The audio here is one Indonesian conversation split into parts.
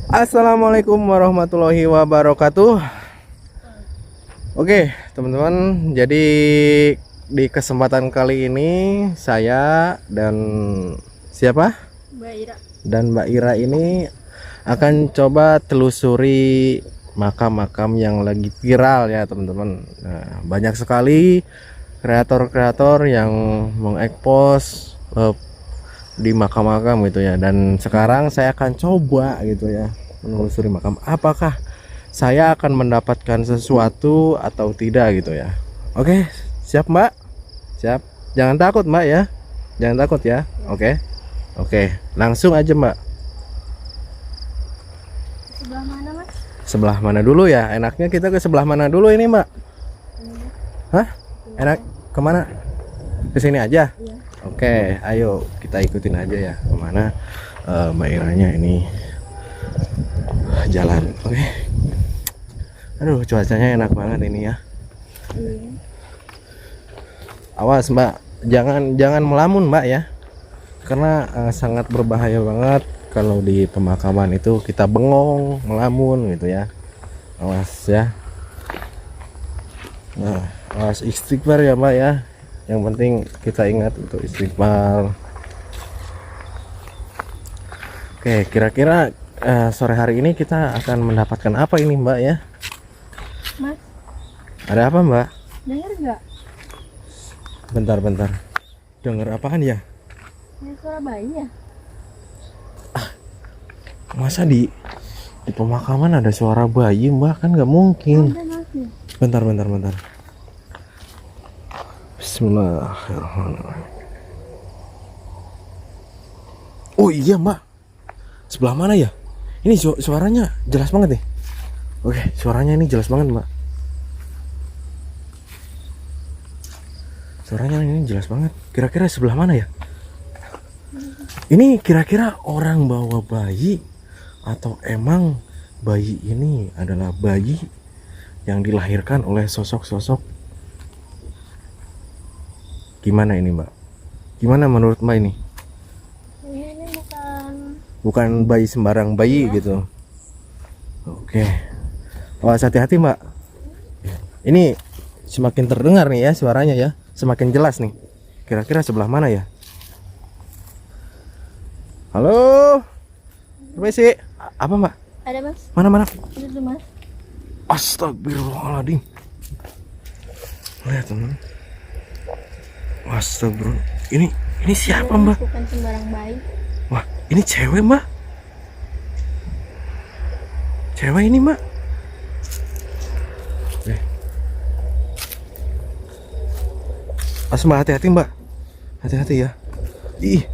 Assalamualaikum warahmatullahi wabarakatuh. Oke, teman-teman, jadi di kesempatan kali ini saya dan siapa? Mbak Ira. Dan Mbak Ira ini akan coba telusuri makam-makam yang lagi viral ya, teman-teman. Nah, banyak sekali kreator-kreator yang mengekspos di makam-makam gitu ya, dan sekarang saya akan coba gitu ya menelusuri makam, apakah saya akan mendapatkan sesuatu atau tidak gitu ya. Oke, siap Mbak? Siap. Jangan takut Mbak ya. Jangan takut ya. Oke. Oke, langsung aja Mbak. Sebelah mana, Mas? Sebelah mana dulu ya? Enaknya kita ke sebelah mana dulu ini Mbak? Hah? Enak kemana? Ke sini aja? Iya. Oke, ayo kita ikutin aja ya kemana Mbak Iranya ini jalan. Oke. Aduh, cuacanya enak banget ini ya. Iya. Awas Mbak, jangan melamun Mbak ya, karena sangat berbahaya banget kalau di pemakaman itu kita bengong, melamun gitu ya. Awas ya. Nah, awas, istighfar ya Mbak ya. Yang penting kita ingat untuk istighfar. Oke, kira-kira sore hari ini kita akan mendapatkan apa ini Mbak ya? Mas, Ada apa Mbak? dengar nggak? Bentar. Dengar apaan ya? Ini suara bayi ya? Masa di pemakaman ada suara bayi Mbak? Kan nggak mungkin. Ada, Mas. Ya? Bentar. Bismillahirrahmanirrahim. Oh iya Mbak, sebelah mana ya? Ini suaranya jelas banget nih. Oke, suaranya ini jelas banget Mbak. Suaranya ini jelas banget. Kira-kira sebelah mana ya? Ini kira-kira orang bawa bayi atau emang bayi ini adalah bayi yang dilahirkan oleh sosok-sosok? Gimana ini Mbak? Gimana menurut Mbak ini? Ini Bukan bayi sembarang bayi gitu. Oke. Awas, hati-hati Mbak. Ini semakin terdengar nih ya suaranya ya, semakin jelas nih. Kira-kira sebelah mana ya? Halo, permisi. Apa Mbak? ada, Mas. Mana? Itu tuh, Mas. Astagfirullahaladzim. Lihat teman. Astagfirullah. Ini siapa Mas, Mbak? bukan sembarang bayi. Wah, ini cewek Mbak. Cewek ini Mbak. Mbak, hati-hati Mbak. Hati-hati ya. Ih.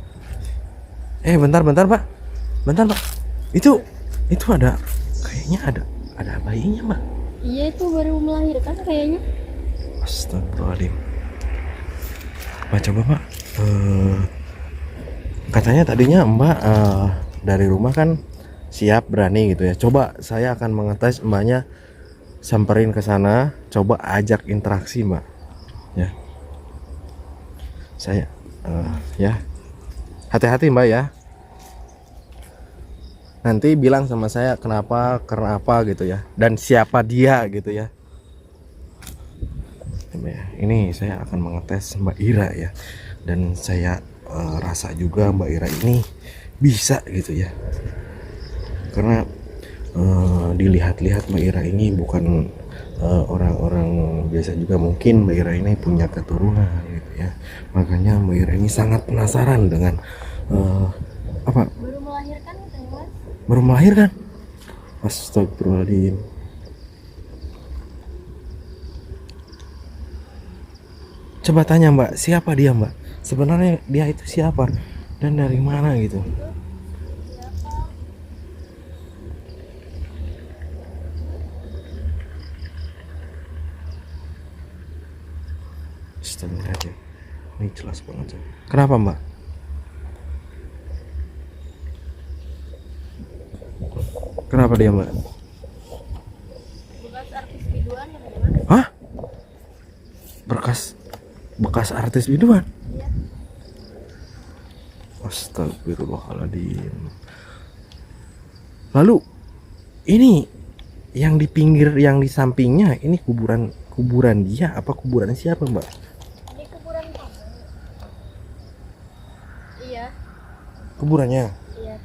Bentar Pak. Bentar Pak. Itu ada, kayaknya ada bayinya Mbak. Iya, itu baru melahirkan kayaknya. Astagfirullahaladzim. Mbak, coba Mbak. Katanya tadinya Mbak dari rumah kan siap, berani gitu ya. Coba saya akan mengetes Mbaknya, samperin ke sana, coba ajak interaksi Mbak. Ya. Saya ya. Hati-hati Mbak ya. Nanti bilang sama saya kenapa, karena apa gitu ya, dan siapa dia gitu ya. Ini saya akan mengetes Mbak Ira ya, dan saya rasa juga Mbak Ira ini bisa gitu ya, karena dilihat-lihat Mbak Ira ini bukan orang-orang biasa juga. Mungkin Mbak Ira ini punya keturunan gitu ya, makanya Mbak Ira ini sangat penasaran dengan apa? Baru melahirkan katanya, Mas. Baru melahirkan? Astagfirullahaladzim. Coba tanya Mbak, siapa dia Mbak? Sebenarnya dia itu siapa dan dari mana gitu? Astagfirullahaladzim. Ini jelas banget. Kenapa Mbak? Kenapa dia Mbak? Bekas artis biduan katanya, Mas. Hah? Bekas artis biduan? Iya. Astagfirullahaladzim. Lalu Ini yang di pinggir, yang di sampingnya ini kuburan dia apa kuburan siapa, Mbak? Ini kuburan kamu. Iya, Kuburannya. iya.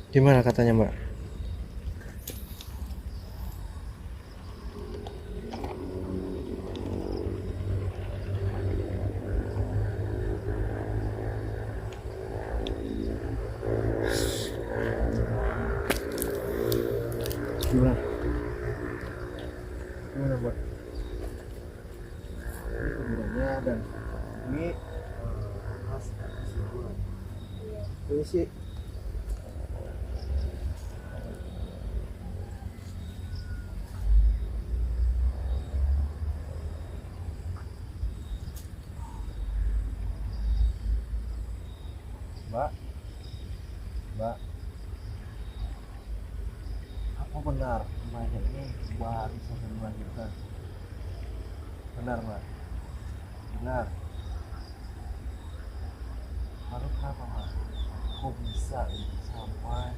Gimana katanya, Mbak? Gimana? Gimana, Mbak? Ini kuburannya dan ini khas kuburan. Ini sih Mbak, Mbak, apa benar rumahnya ini warisan dari melahirkan? Benar, Mbak? Benar. Lalu kenapa, Mbak? Kok bisa ini sampai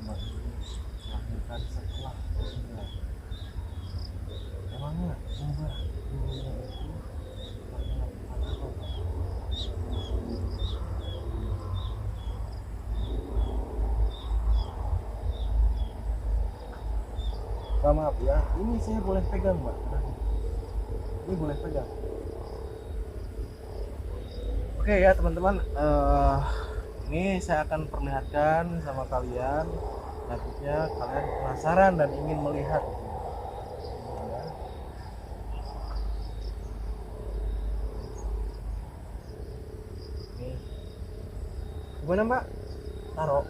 Mbak ini melahirkan setelah meninggal? Emangnya Mbak dulunya itu pernah melakukan apa, Mbak? Mbak, maaf ya, ini saya boleh pegang, Mbak? Ini boleh pegang. Oke ya teman-teman, ini saya akan perlihatkan sama kalian. Takutnya kalian penasaran dan ingin melihat. Nih, gimana, Mbak? Taruh.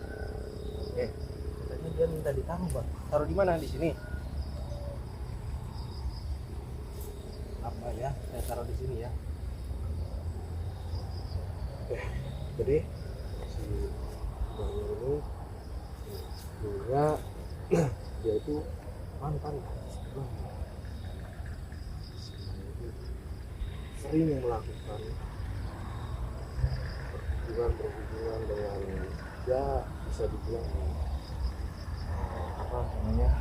Katanya dia minta ditaruh, Mbak. Taruh di mana? Di sini. Apa ya? Saya taruh di sini ya. Oke, jadi si Bang ini dulunya dia itu mantan Bang. Sering melakukan berhubungan dengan ya bisa dibilang apa namanya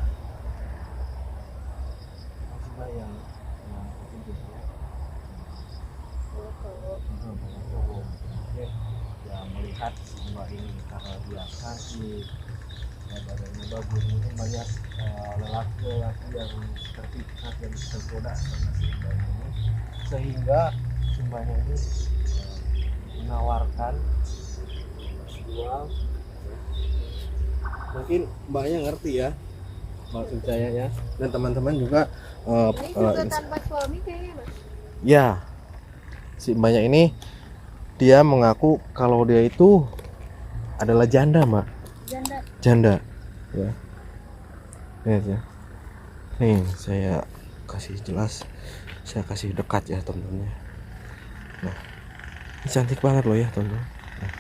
maksudnya yang itu ya melihat semua ini karena dia cantik ya, badannya bagus, mungkin banyak lelaki-lelaki yang terpikat dan tergoda sama si Mbak ini sehingga Mbaknya ini menawarkan jual. Mungkin Mbaknya ngerti ya maksud saya ya, dan teman-teman juga Ini juga tanpa suami kayaknya, Mas. ya, si Mbaknya ini dia mengaku kalau dia itu adalah janda, Mbak. Janda ya. Lihat ya, nih saya kasih jelas, saya kasih dekat ya teman-teman. Nah, ini cantik banget loh ya teman-teman. Nah,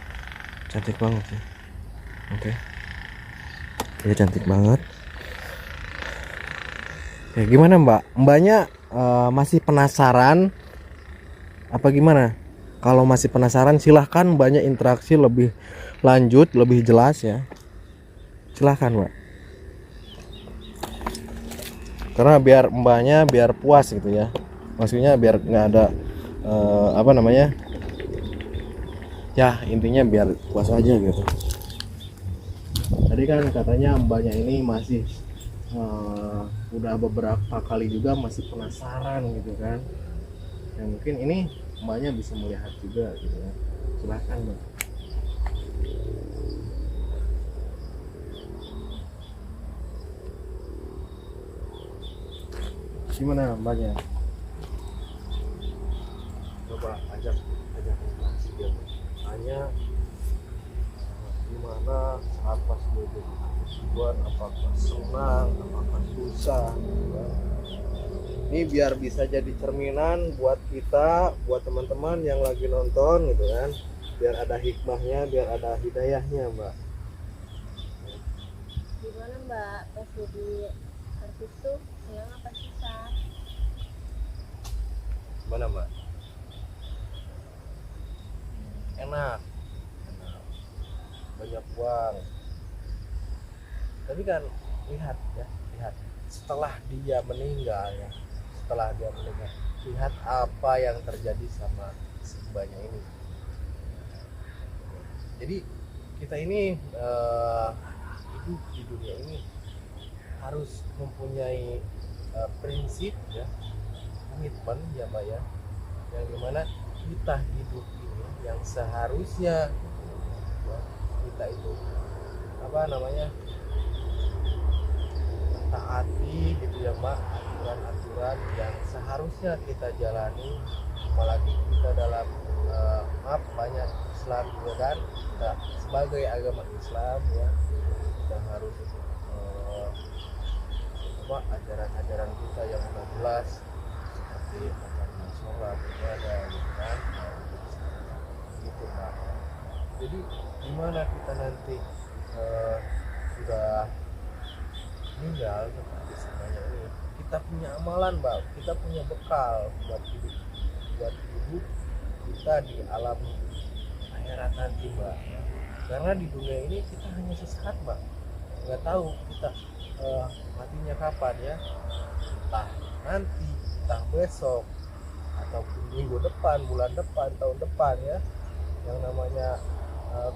cantik banget ya. Oke, dia cantik banget. Ya gimana, Mbak? Mbaknya masih penasaran apa gimana? Kalau masih penasaran silahkan Mbaknya interaksi lebih lanjut, lebih jelas ya. Silahkan, Mbak. Karena biar Mbaknya biar puas gitu ya. Maksudnya biar nggak ada apa namanya? Ya intinya biar puas aja gitu. Tadi kan katanya Mbaknya ini masih udah beberapa kali juga masih penasaran gitu kan. Ya mungkin ini Mbaknya bisa melihat juga gitu ya. Silahkan, Mbak. Gimana Mbaknya? Coba ajak interaksi dia, Mbak. Tanya gimana saat pas dia jadi tujuan, apakah senang, apakah susah gitu kan. Ini biar bisa jadi cerminan buat kita, buat teman-teman yang lagi nonton gitu kan, biar ada hikmahnya, biar ada hidayahnya, Mbak. Gimana, Mbak? Pas jadi artis tuh senang apa susah? Gimana, Mbak? enak, banyak uang. Tapi kan lihat setelah dia meninggal ya, lihat apa yang terjadi sama si mbaknya ini. Jadi kita ini hidup di dunia ini harus mempunyai prinsip ya, komitmen ya mbak ya, yang dimana kita hidup ini yang seharusnya ya, kita itu taati gitu ya mbak, aturan-aturan yang seharusnya kita jalani, apalagi kita dalam banyak Islam juga kan, kita sebagai agama Islam ya, kita harus ajaran-ajaran kita yang udah jelas, seperti sholat, ibadah gitu kan, gitu mbak. Jadi gimana kita nanti sudah meninggal seperti semuanya ini, kita punya amalan mbak, kita punya bekal buat hidup kita di alam akhirat nanti mbak. Karena di dunia ini kita hanya sesaat mbak, nggak tahu kita matinya kapan ya, entah nanti, entah besok, ataupun minggu depan, bulan depan, tahun depan ya. Yang namanya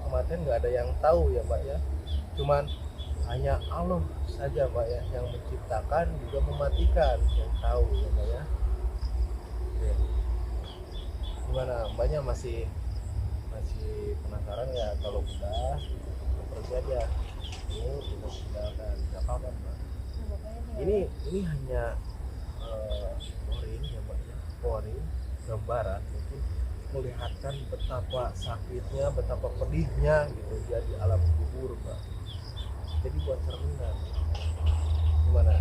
kematian nggak ada yang tahu ya mbak ya, cuman hanya Allah saja mbak ya, yang menciptakan juga mematikan, yang tahu ya mbak ya. Oke. Gimana mbaknya, masih penasaran ya? Kalau udah pergi aja, ini kita tinggalkan, nggak apa-apa mbak. Ini hanya pouring ya mbak ya, pouring gambaran mungkin melihatkan betapa sakitnya, betapa pedihnya gitu ya di alam kubur mbak. Jadi buat cerminan. Gimana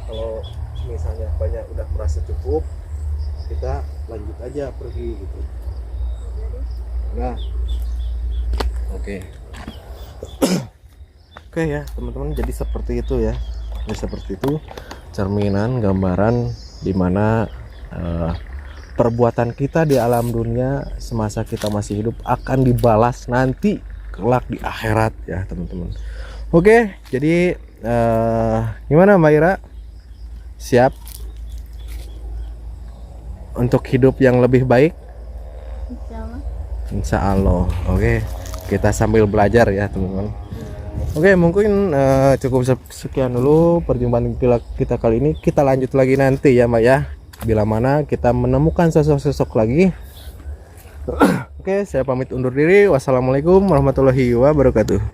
kalau misalnya banyak udah merasa cukup, kita lanjut aja pergi gitu. Nah, oke. Oke ya teman-teman, jadi seperti itu ya. Jadi seperti itu cerminan, gambaran dimana perbuatan kita di alam dunia semasa kita masih hidup akan dibalas nanti kelak di akhirat ya teman-teman. Oke, jadi gimana Mbak Ira? Siap untuk hidup yang lebih baik? Insya Allah. Oke, kita sambil belajar ya teman-teman. Oke, mungkin cukup sekian dulu perjumpaan kita kali ini. Kita lanjut lagi nanti ya Mbak ya, bila mana kita menemukan sosok-sosok lagi. Oke, saya pamit undur diri. Wassalamualaikum warahmatullahi wabarakatuh.